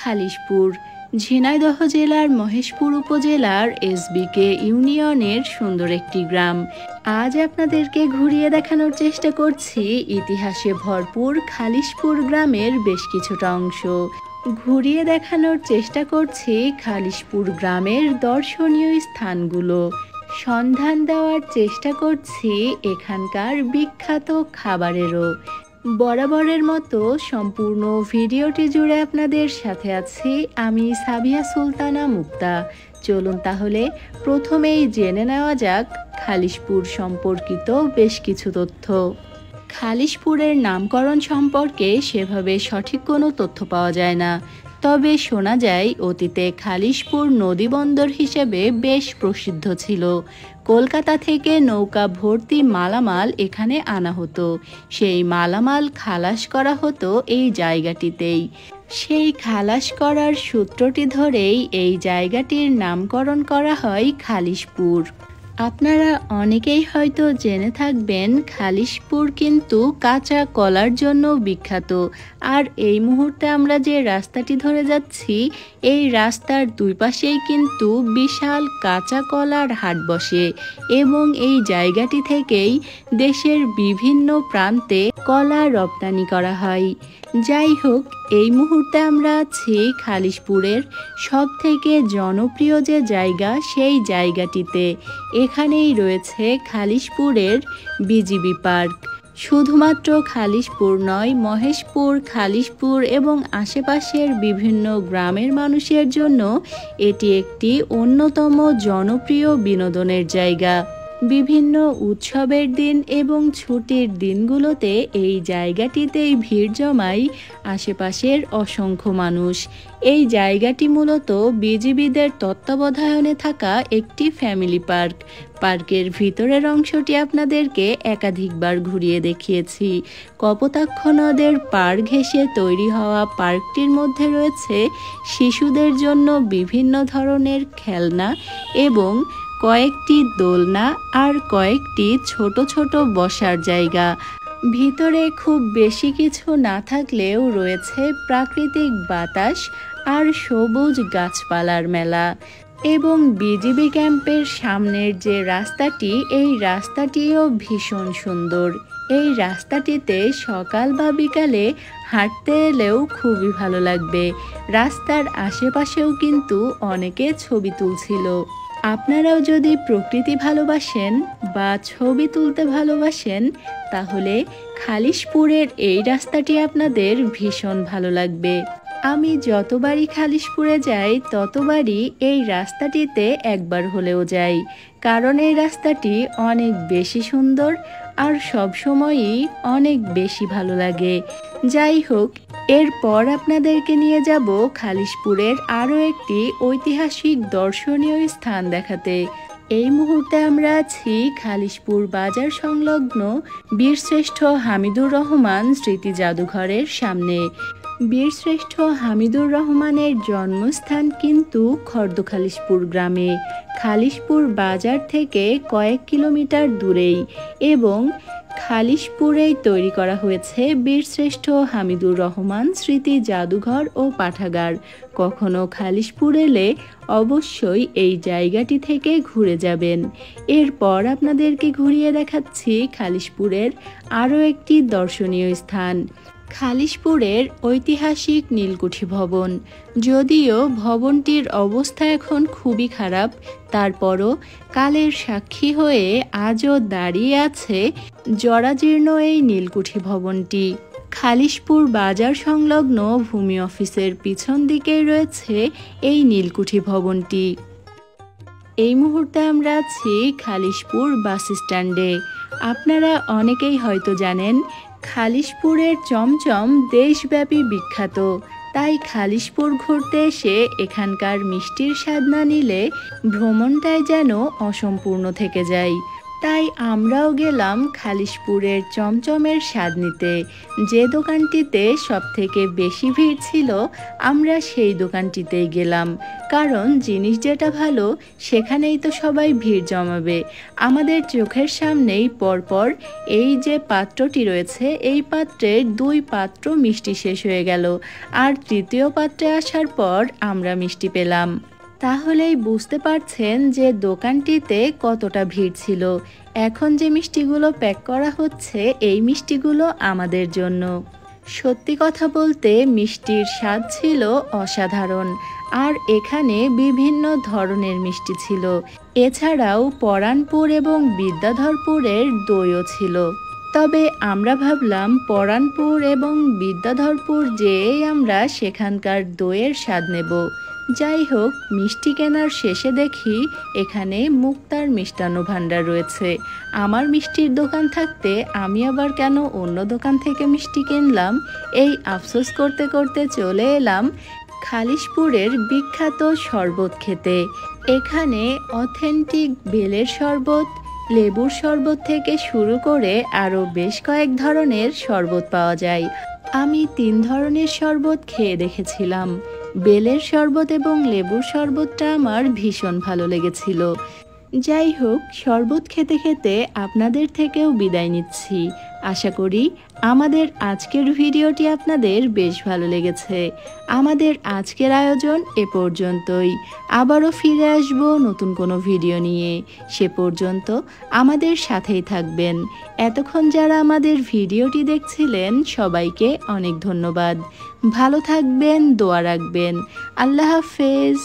খালিশপুর ঝিনাইদহ জেলার মহেশপুর উপজেলার এসবিকে ইউনিয়নের সুন্দর একটি গ্রাম। আজ আপনাদেরকে ঘুরিয়ে দেখানোর চেষ্টা করছি ইতিহাসে ভরপুর খালিশপুর গ্রামের বেশ কিছুটা অংশ। ঘুরিয়ে দেখানোর চেষ্টা করছি খালিশপুর গ্রামের দর্শনীয় স্থানগুলো। সন্ধান দেওয়ার চেষ্টা করছি এখানকার বিখ্যাত খাবারেরও। বরাবরের মতো সম্পূর্ণ ভিডিওটি জুড়ে আপনাদের সাথে আছি আমি সাবিয়া সুলতানা মুক্তা। চলুন তাহলে প্রথমেই জেনে নেওয়া যাক খালিশপুর সম্পর্কিত বেশ কিছু তথ্য। খালিশপুরের নামকরণ সম্পর্কে সেভাবে সঠিক কোনো তথ্য পাওয়া যায় না, তবে শোনা যায় অতীতে খালিশপুর নদীবন্দর হিসেবে বেশ প্রসিদ্ধ ছিল। কলকাতা থেকে নৌকা ভর্তি মালামাল এখানে আনা হতো, সেই মালামাল খালাস করা হতো এই জায়গাটিতেই। সেই খালাস করার সূত্রটি ধরেই এই জায়গাটির নামকরণ করা হয় খালিশপুর। আপনারা অনেকেই হয়তো জেনে থাকবেন খালিশপুর কিন্তু কাঁচা কলার জন্য বিখ্যাত। আর এই মুহূর্তে আমরা যে রাস্তাটি ধরে যাচ্ছি এই রাস্তার দুই পাশেই কিন্তু বিশাল কাঁচা কলার হাট বসে এবং এই জায়গাটি থেকেই দেশের বিভিন্ন প্রান্তে কলা রপ্তানি করা হয়। যাই হোক, এই মুহূর্তে আমরা আছি খালিশপুরের সবথেকে জনপ্রিয় যে জায়গা সেই জায়গাটিতে। এখানেই রয়েছে খালিশপুরের বিজিবি পার্ক। শুধুমাত্র খালিশপুর নয়, মহেশপুর, খালিশপুর এবং আশেপাশের বিভিন্ন গ্রামের মানুষের জন্য এটি একটি অন্যতম জনপ্রিয় বিনোদনের জায়গা। বিভিন্ন উৎসবের দিন এবং ছুটির দিনগুলোতে এই জায়গাটিতেই ভিড় জমায় আশেপাশের অসংখ্য মানুষ। এই জায়গাটি মূলত বিজিবিদের তত্ত্বাবধানে থাকা একটি ফ্যামিলি পার্ক। পার্কের ভিতরের অংশটি আপনাদেরকে একাধিকবার ঘুরিয়ে দেখিয়েছি। কপোতাক্ষ নদের পাড় ঘেঁষে তৈরি হওয়া পার্কটির মধ্যে রয়েছে শিশুদের জন্য বিভিন্ন ধরনের খেলনা এবং কয়েকটি দোলনা আর কয়েকটি ছোট ছোট বসার জায়গা। ভিতরে খুব বেশি কিছু না থাকলেও রয়েছে প্রাকৃতিক বাতাস আর সবুজ গাছপালার মেলা। এবং বিজিবি ক্যাম্পের সামনের যে রাস্তাটি, এই রাস্তাটিও ভীষণ সুন্দর। এই রাস্তাটিতে সকাল বা বিকালে হাঁটতে এলেও খুবই ভালো লাগবে। রাস্তার আশেপাশেও কিন্তু অনেকে ছবি তুলছিল। আপনারাও যদি প্রকৃতি ভালোবাসেন বা ছবি তুলতে ভালোবাসেন তাহলে খালিশপুরের এই রাস্তাটি আপনাদের ভীষণ ভালো লাগবে। আমি যতবারই খালিশপুরে যাই ততবারই এই রাস্তাটিতে একবার হলেও যাই, কারণ এই রাস্তাটি অনেক বেশি সুন্দর আর সবসময়ই অনেক বেশি ভালো লাগে। যাই হোক, এরপর আপনাদেরকে নিয়ে যাব খালিশপুরের আরও একটি ঐতিহাসিক দর্শনীয় স্থান দেখাতে। এই মুহূর্তে আমরা আছি খালিশপুর বাজার সংলগ্ন বীরশ্রেষ্ঠ হামিদুর রহমান স্মৃতি জাদুঘরের সামনে। বীরশ্রেষ্ঠ হামিদুর রহমানের জন্মস্থান কিন্তু খর্দখালিশপুর গ্রামে, খালিশপুর বাজার থেকে কয়েক কিলোমিটার দূরেই। এবং খালিশপুরেই তৈরি করা হয়েছে বীরশ্রেষ্ঠ হামিদুর রহমান স্মৃতি জাদুঘর ও পাঠাগার। কখনো খালিশপুর এলে অবশ্যই এই জায়গাটি থেকে ঘুরে যাবেন। এরপর আপনাদেরকে ঘুরিয়ে দেখাচ্ছি খালিশপুরের আরও একটি দর্শনীয় স্থান, খালিশপুরের ঐতিহাসিক নীলকুঠি ভবন। যদিও ভবনটির অবস্থা এখন খুবই খারাপ, তারপরও কালের সাক্ষী হয়ে আজও দাঁড়িয়ে আছে জরাজীর্ণ এই নীলকুঠি ভবনটি। খালিশপুর বাজার সংলগ্ন ভূমি অফিসের পিছন দিকেই রয়েছে এই নীলকুঠি ভবনটি। এই মুহূর্তে আমরা আছি খালিশপুর বাস স্ট্যান্ডে। আপনারা অনেকেই হয়তো জানেন খালিশপুরের চমচম দেশব্যাপী বিখ্যাত, তাই খালিশপুর ঘুরতে এসে এখানকার মিষ্টির স্বাদ না নিলে ভ্রমণটাই যেন অসম্পূর্ণ থেকে যায়। তাই আমরাও গেলাম খালিশপুরের চমচমের স্বাদ নিতে। যে দোকানটিতে সবথেকে বেশি ভিড় ছিল আমরা সেই দোকানটিতেই গেলাম, কারণ জিনিস যেটা ভালো সেখানেই তো সবাই ভিড় জমাবে। আমাদের চোখের সামনেই পরপর এই যে পাত্রটি রয়েছে এই পাত্রের 2 পাত্র মিষ্টি শেষ হয়ে গেল, আর তৃতীয় পাত্রে আসার পর আমরা মিষ্টি পেলাম। তাহলেই বুঝতে পারছেন যে দোকানটিতে কতটা ভিড় ছিল। এখন যে মিষ্টিগুলো প্যাক করা হচ্ছে এই মিষ্টিগুলো আমাদের জন্য। সত্যি কথা বলতে মিষ্টির স্বাদ ছিল অসাধারণ, আর এখানে বিভিন্ন ধরনের মিষ্টি ছিল। এছাড়াও পরানপুর এবং বিদ্যাধরপুরের দইও ছিল। তবে আমরা ভাবলাম পরানপুর এবং বিদ্যাধরপুর যেয়েই আমরা সেখানকার দইয়ের স্বাদ নেব। যাই হোক, মিষ্টি কেনার শেষে দেখি এখানে মুক্তার মিষ্টান্ন ভাণ্ডার রয়েছে। আমার মিষ্টির দোকান থাকতে আমি আবার কেন অন্য দোকান থেকে মিষ্টি কিনলাম, এই আফসোস করতে করতে চলে এলাম খালিশপুরের বিখ্যাত শরবত খেতে। এখানে অথেন্টিক বেলের শরবত, লেবুর শরবত থেকে শুরু করে আরও বেশ কয়েক ধরনের শরবত পাওয়া যায়। আমি 3 ধরনের শরবত খেয়ে দেখেছিলাম। বেলের শরবত এবং লেবুর শরবতটা আমার ভীষণ ভালো লেগেছিল। যাই হোক, শরবত খেতে খেতে আপনাদের থেকেও বিদায় নিচ্ছি। আশা করি আমাদের আজকের ভিডিওটি আপনাদের বেশ ভালো লেগেছে। আমাদের আজকের আয়োজন এ পর্যন্তই। আবারও ফিরে আসব নতুন কোনো ভিডিও নিয়ে। সে পর্যন্ত আমাদের সাথেই থাকবেন। এতক্ষণ যারা আমাদের ভিডিওটি দেখছিলেন সবাইকে অনেক ধন্যবাদ। ভালো থাকবেন, দোয়া রাখবেন। আল্লাহ হাফেজ।